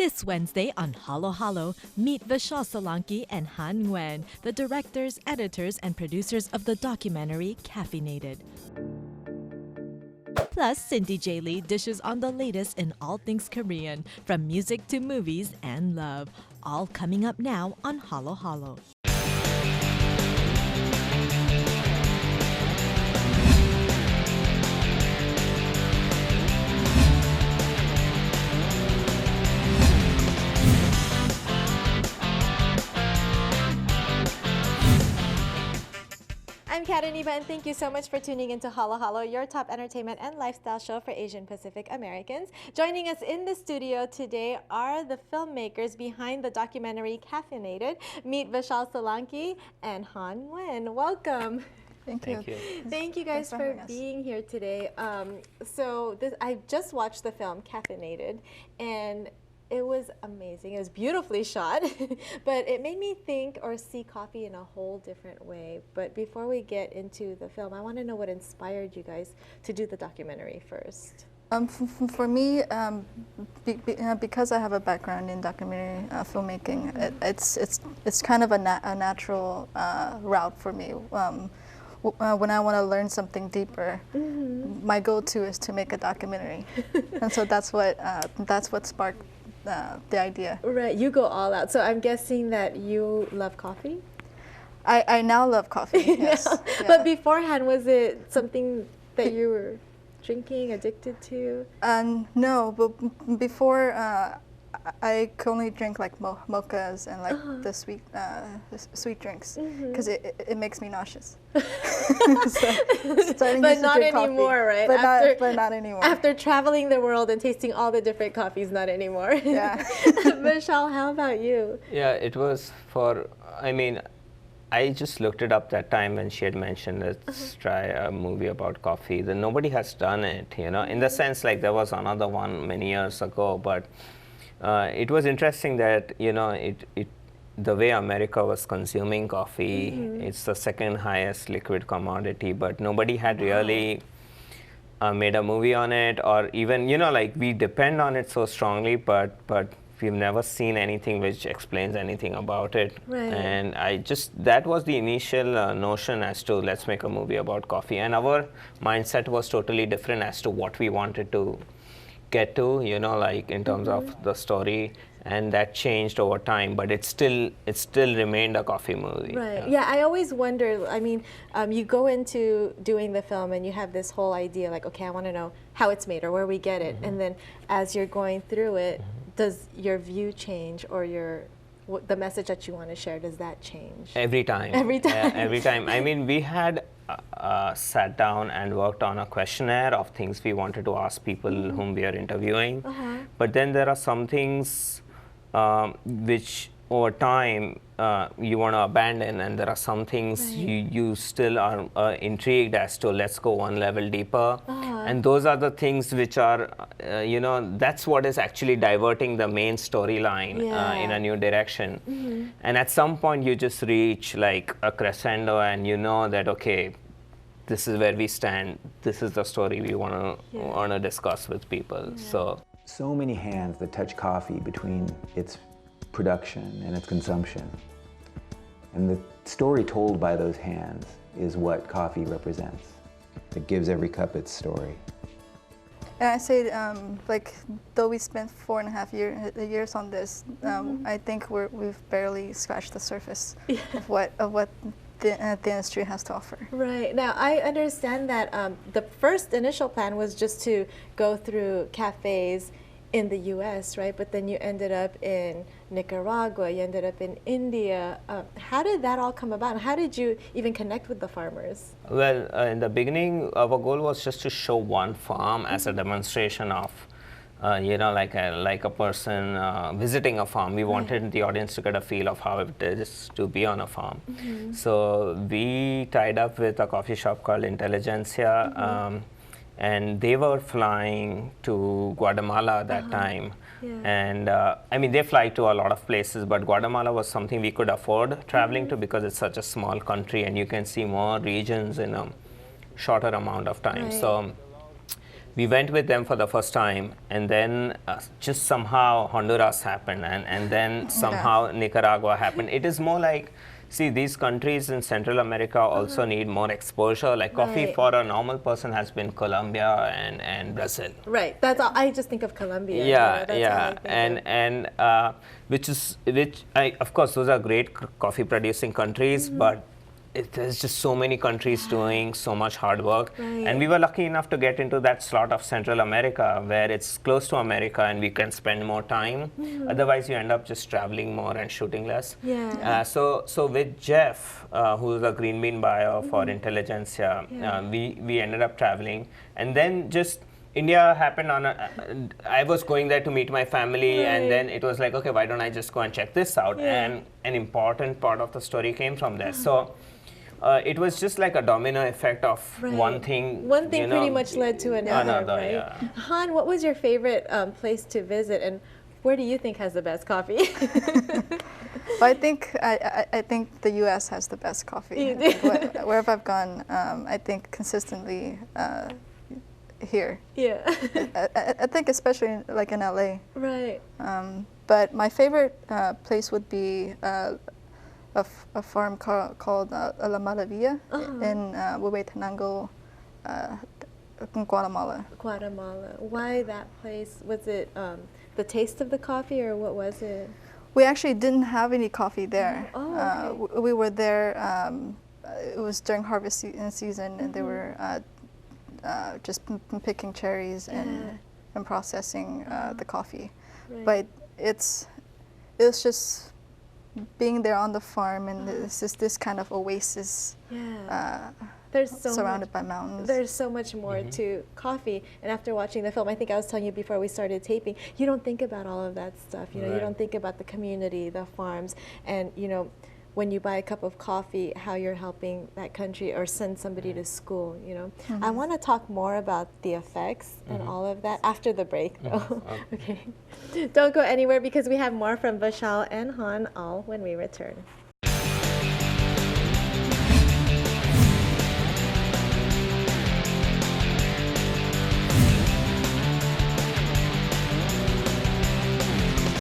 This Wednesday on Halo Halo, meet Vishal Solanki and Hanh Nguyen, the directors, editors, and producers of the documentary Caffeinated. Plus, Cindy J. Lee dishes on the latest in all things Korean, from music to movies and love. All coming up now on Halo Halo. I'm Kat Iniba, and thank you so much for tuning into Halo Halo, your top entertainment and lifestyle show for Asian Pacific Americans. Joining us in the studio today are the filmmakers behind the documentary Caffeinated. Meet Vishal Solanki and Hanh Nguyen. Welcome. Thank you. Thank you guys for being here today. I just watched the film Caffeinated, and it was amazing. It was beautifully shot, but it made me think or see coffee in a whole different way. But before we get into the film, I want to know what inspired you guys to do the documentary first. For me, because I have a background in documentary filmmaking, it's kind of a natural route for me. When I want to learn something deeper, my go-to is to make a documentary, and so that's what sparked the idea. Right, you go all out. So I'm guessing that you love coffee? I now love coffee, yes. Yeah. But beforehand, was it something that you were drinking, addicted to? No, but before I could only drink like mochas and like the sweet drinks because it makes me nauseous. But not anymore, right? But not anymore. After traveling the world and tasting all the different coffees, not anymore. Yeah. Vishal, how about you? Yeah, it was I just looked it up that time when she had mentioned let's try a movie about coffee. Then nobody has done it, in the sense like there was another one many years ago, but it was interesting that the way America was consuming coffee, it's the second highest liquid commodity, but nobody had really made a movie on it, or even we depend on it so strongly, but we've never seen anything which explains anything about it. Right. And that was the initial notion as to let's make a movie about coffee, and our mindset was totally different as to what we wanted to get to, in terms of the story, and that changed over time, but it still remained a coffee movie. Right. Yeah, I always wonder, you go into doing the film and you have this whole idea like, okay, I want to know how it's made or where we get it, and then as you're going through it, does your view change, or the message that you want to share, does that change? Every time. Every time. Every time. We had sat down and worked on a questionnaire of things we wanted to ask people whom we are interviewing. But then there are some things which over time you want to abandon, and there are some things you still are intrigued as to let's go one level deeper. And those are the things which are, that's what is actually diverting the main storyline in a new direction. And at some point you just reach like a crescendo, and you know that, okay, this is where we stand. This is the story we want to discuss with people. So many hands that touch coffee between its production and its consumption. And the story told by those hands is what coffee represents. It gives every cup its story. And I say, though we spent 4.5 years on this, I think we've barely scratched the surface of what the industry has to offer. Right. Now, I understand that the first initial plan was just to go through cafes in the U.S., right? But then you ended up in Nicaragua, you ended up in India. How did that all come about? How did you even connect with the farmers? Well, in the beginning, our goal was just to show one farm as a demonstration of, like a person visiting a farm. We wanted the audience to get a feel of how it is to be on a farm. So we tied up with a coffee shop called Intelligentsia, and they were flying to Guatemala that time. And they fly to a lot of places, but Guatemala was something we could afford traveling to because it's such a small country and you can see more regions in a shorter amount of time. So we went with them for the first time, and then just somehow Honduras happened, and then somehow Nicaragua happened. It is more like, see, these countries in Central America also need more exposure. Like coffee for a normal person has been Colombia and Brazil. Right. That's all. I just think of Colombia. Yeah, That's yeah, all I think and which of course those are great coffee producing countries, but there's just so many countries doing so much hard work, and we were lucky enough to get into that slot of Central America where it's close to America and we can spend more time. Otherwise you end up just traveling more and shooting less. So with Jeff, who's a green bean buyer for Intelligentsia, we ended up traveling, and then just India happened on I was going there to meet my family, and then it was like, okay, why don't I just go and check this out? And an important part of the story came from there. So it was just like a domino effect of one thing. One thing pretty much led to another, right? Yeah. Han, what was your favorite place to visit, and where do you think has the best coffee? Well, I think the U.S. has the best coffee. Wherever I've gone, I think consistently here. Yeah. I think especially like in LA. Right. But my favorite place would be a farm called La Maravilla in Huehuetenango, Guatemala. Guatemala. Why that place? Was it the taste of the coffee, or what was it? We actually didn't have any coffee there. Okay. We were there, it was during harvest season, and they were just picking cherries and processing the coffee. But it was just being there on the farm, and it's just this kind of oasis. There's so surrounded by mountains. There's so much more to coffee, and after watching the film, I think I was telling you before we started taping, you don't think about all of that stuff. You know, you don't think about the community, the farms, and you know, when you buy a cup of coffee, how you're helping that country or send somebody to school. You know, I want to talk more about the effects and all of that after the break, though. Okay, don't go anywhere because we have more from Vishal and Han all when we return.